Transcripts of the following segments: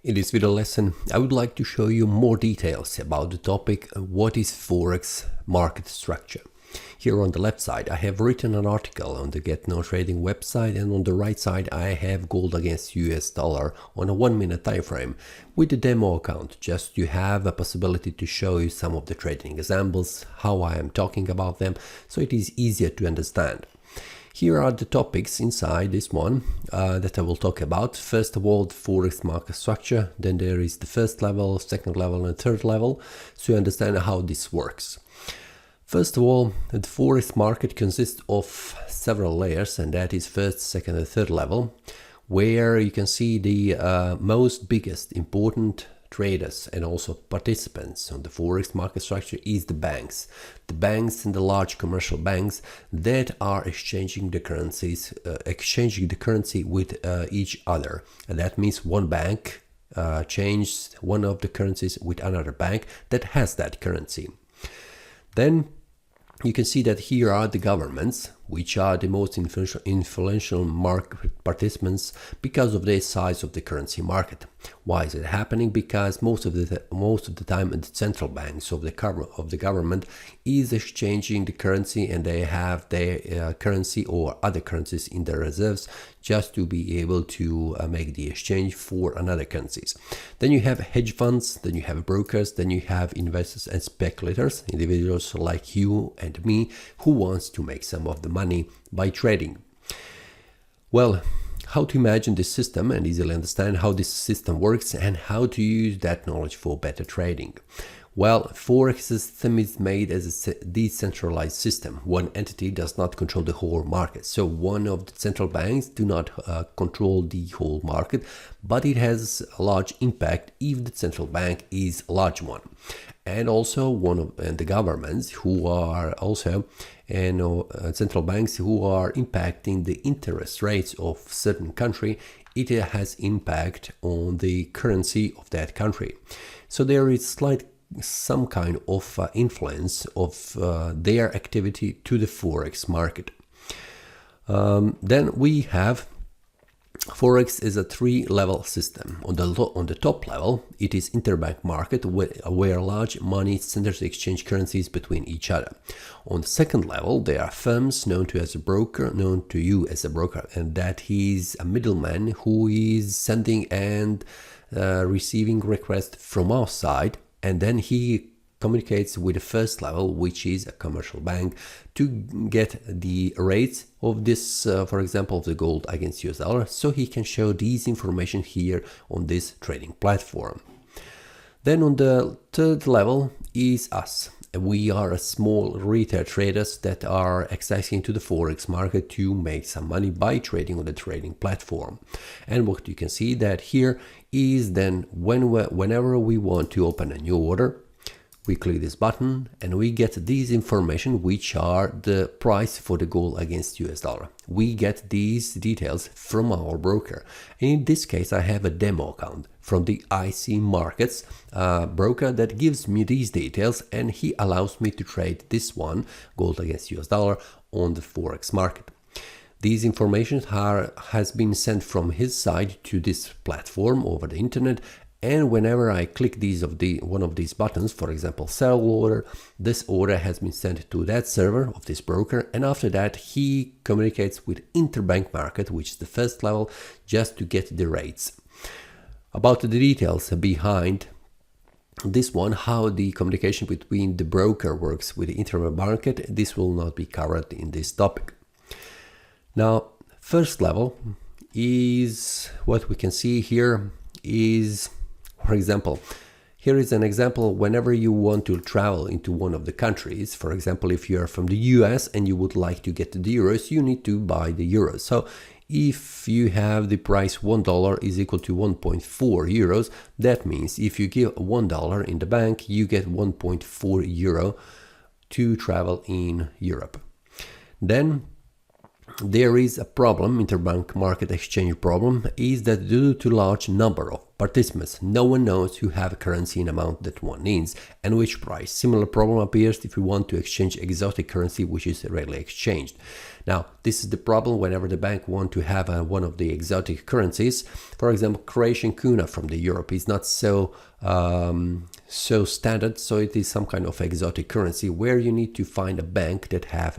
In this video lesson, I would like to show you more details about the topic what is Forex market structure. Here on the left side, I have written an article on the Get No Trading website, and on the right side, I have gold against US dollar on a 1-minute time frame with a demo account, just to have a possibility to show you some of the trading examples, how I am talking about them, so it is easier to understand. Here are the topics inside this one that I will talk about. First of all, the Forex market structure. Then there is the first level, second level, and third level, so you understand how this works. First of all, the Forex market consists of several layers, and that is first, second, and third level, where you can see the most biggest important traders and also participants on the Forex market structure is the banks. The banks and the large commercial banks that are exchanging the currencies, exchanging the currency with each other. And that means one bank changes one of the currencies with another bank that has that currency. Then you can see that here are the governments, which are the most influential market participants because of the size of the currency market. Why is it happening? Because most of the time the central banks of the government is exchanging the currency, and they have their currency or other currencies in their reserves just to be able to make the exchange for another currencies. Then you have hedge funds, then you have brokers, then you have investors and speculators, individuals like you and me who wants to make some of the money by trading. Well, how to imagine this system and easily understand how this system works and how to use that knowledge for better trading. Well, Forex system is made as a decentralized system. One entity does not control the whole market. So one of the central banks do not control the whole market, but it has a large impact if the central bank is a large one. And also one of the governments who are also central banks who are impacting the interest rates of certain country, it has impact on the currency of that country. So there is some kind of influence of their activity to the Forex market. Then we have Forex is a three-level system. On the top level, it is interbank market where large money centers exchange currencies between each other. On the second level, there are firms known to you as a broker, and that he's a middleman who is sending and receiving requests from our side, and then he communicates with the first level, which is a commercial bank, to get the rates of this, for example, of the gold against US dollar, so he can show these information here on this trading platform. Then on the third level is us. We are a small retail traders that are accessing to the Forex market to make some money by trading on the trading platform. And what you can see that here is then whenever we want to open a new order, we click this button and we get these information, which are the price for the gold against US dollar. We get these details from our broker. And in this case, I have a demo account from the IC Markets broker that gives me these details, and he allows me to trade this one, gold against US dollar, on the Forex market. These information has been sent from his side to this platform over the internet. And whenever I click one of these buttons, for example, sell order, this order has been sent to that server of this broker, and after that he communicates with interbank market, which is the first level, just to get the rates. About the details behind this one, how the communication between the broker works with the interbank market, this will not be covered in this topic. Now, first level is what we can see here is, for example, here is an example whenever you want to travel into one of the countries. For example, if you are from the US and you would like to get the euros, you need to buy the euros. So if you have the price $1 is equal to 1.4 euros, that means if you give $1 in the bank, you get 1.4 euro to travel in Europe. Then there is a problem, interbank market exchange problem, is that due to large number of participants. No one knows who have a currency in amount that one needs and which price. Similar problem appears if you want to exchange exotic currency which is rarely exchanged. Now, this is the problem whenever the bank want to have one of the exotic currencies. For example, Croatian kuna from the Europe is not so standard, so it is some kind of exotic currency where you need to find a bank that have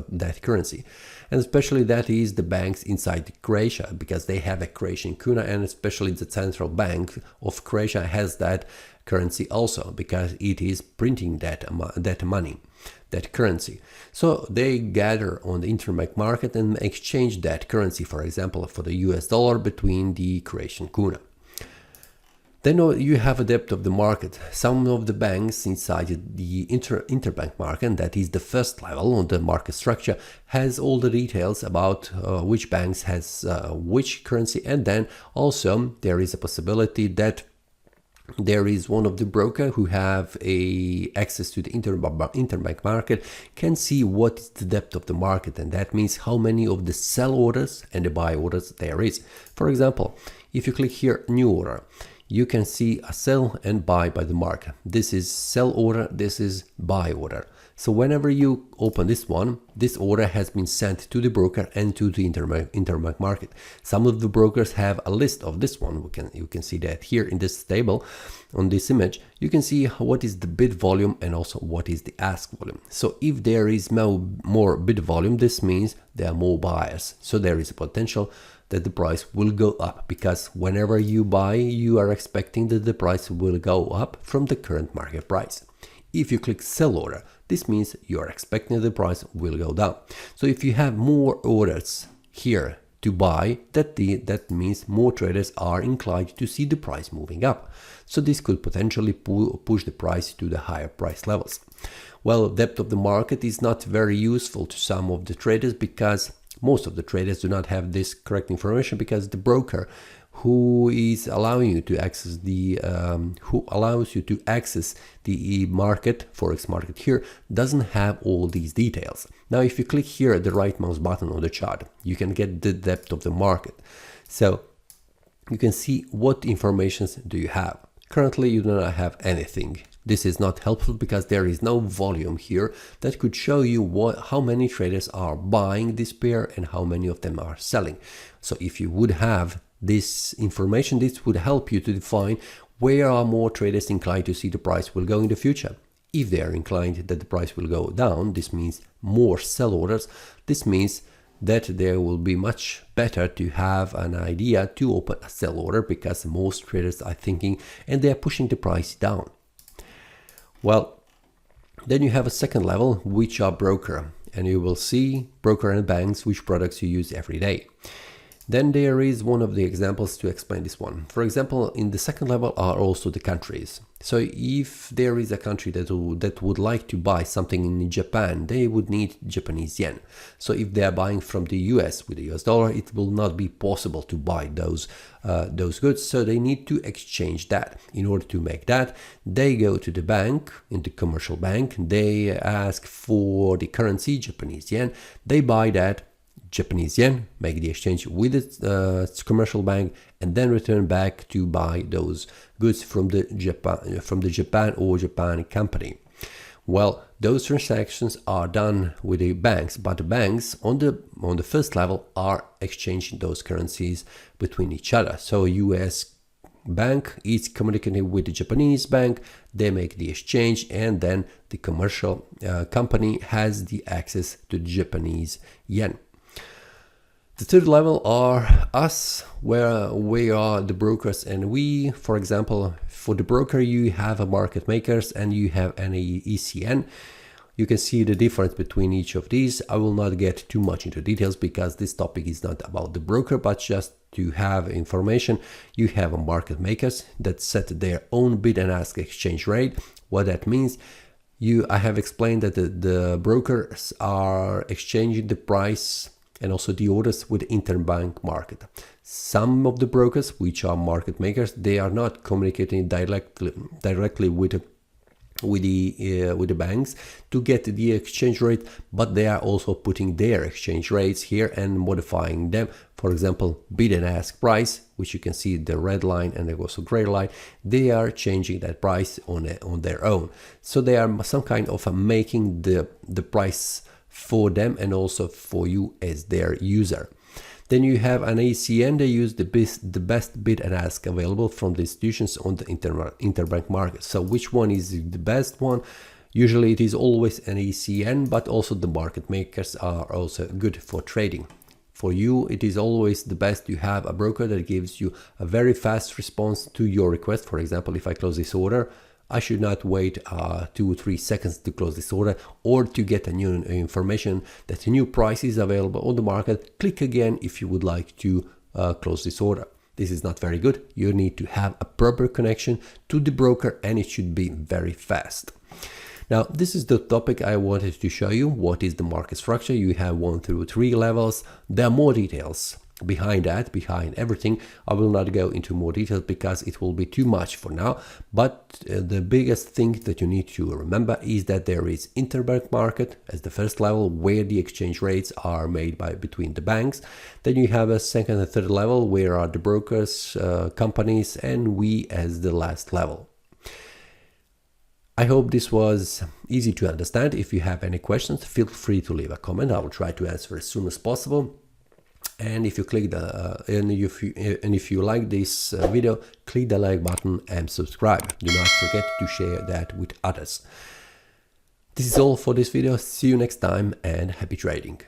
that currency. And especially that is the banks inside Croatia, because they have a Croatian kuna, and especially the central bank of Croatia has that currency also, because it is printing that money, that currency. So they gather on the interbank market and exchange that currency, for example, for the US dollar between the Croatian kuna. Then you have a depth of the market. Some of the banks inside the interbank market, and that is the first level on the market structure, has all the details about which banks has which currency, and then also there is a possibility that there is one of the broker who have access to the interbank market can see what is the depth of the market, and that means how many of the sell orders and the buy orders there is. For example, if you click here new order, you can see a sell and buy by the market. This is sell order, this is buy order. So whenever you open this one, this order has been sent to the broker and to the interbank market. Some of the brokers have a list of this one. You can see that here in this table, on this image, you can see what is the bid volume and also what is the ask volume. So if there is more bid volume, this means there are more buyers. So there is a potential that the price will go up, because whenever you buy, you are expecting that the price will go up from the current market price. If you click sell order, this means you are expecting the price will go down. So if you have more orders here to buy, that means more traders are inclined to see the price moving up. So this could potentially push the price to the higher price levels. Well, depth of the market is not very useful to some of the traders, because most of the traders do not have this correct information, because the broker who is allowing you to access the market, Forex market here, doesn't have all these details. Now, if you click here the right mouse button on the chart, you can get the depth of the market. So you can see what informations do you have. Currently, you do not have anything. This is not helpful because there is no volume here that could show you how many traders are buying this pair and how many of them are selling. So if you would have this information, this would help you to define where are more traders inclined to see the price will go in the future. If they are inclined that the price will go down, this means more sell orders. This means that there will be much better to have an idea to open a sell order, because most traders are thinking and they are pushing the price down. Well, then you have a second level, which are broker, and you will see broker and banks, which products you use every day. Then there is one of the examples to explain this one. For example, in the second level are also the countries. So if there is a country that would like to buy something in Japan, they would need Japanese yen. So if they are buying from the US with the US dollar, it will not be possible to buy those goods. So they need to exchange that. In order to make that, they go to the bank, in the commercial bank, they ask for the currency, Japanese yen, they buy that Japanese yen, make the exchange with its commercial bank, and then return back to buy those goods from the Japan or Japan company. Well, those transactions are done with the banks, but the banks on the first level are exchanging those currencies between each other. So US bank is communicating with the Japanese bank, they make the exchange, and then the commercial company has the access to the Japanese yen. The third level are us, where we are the brokers, and we, for example, for the broker you have a market makers and you have an ECN. You can see the difference between each of these. I will not get too much into details because this topic is not about the broker, but just to have information. You have a market makers that set their own bid and ask exchange rate. What that means, I have explained that the brokers are exchanging the price and also the orders with the interbank market. Some of the brokers, which are market makers, they are not communicating directly with with the banks to get the exchange rate, but they are also putting their exchange rates here and modifying them. For example, bid and ask price, which you can see the red line and there also gray line, they are changing that price on their own. So they are some kind of making the price for them and also for you as their user. Then you have an ACN. They use the best bid and ask available from the institutions on the interbank market. So which one is the best one? Usually it is always an ACN, but also the market makers are also good for trading. For you, it is always the best. You have a broker that gives you a very fast response to your request. For example, if I close this order, I should not wait 2 or 3 seconds to close this order or to get a new information that a new price is available on the market. Click again if you would like to close this order. This is not very good. You need to have a proper connection to the broker and it should be very fast. Now, this is the topic I wanted to show you. What is the market structure? You have 1 through 3 levels. There are more details behind that, behind everything. I will not go into more details because it will be too much for now. But the biggest thing that you need to remember is that there is interbank market as the first level, where the exchange rates are made between the banks. Then you have a second and third level, where are the brokers, companies, and we as the last level. I hope this was easy to understand. If you have any questions, feel free to leave a comment. I will try to answer as soon as possible. And if you click if you like this video, click the like button and subscribe. Do not forget to share that with others. This is all for this video. See you next time and happy trading.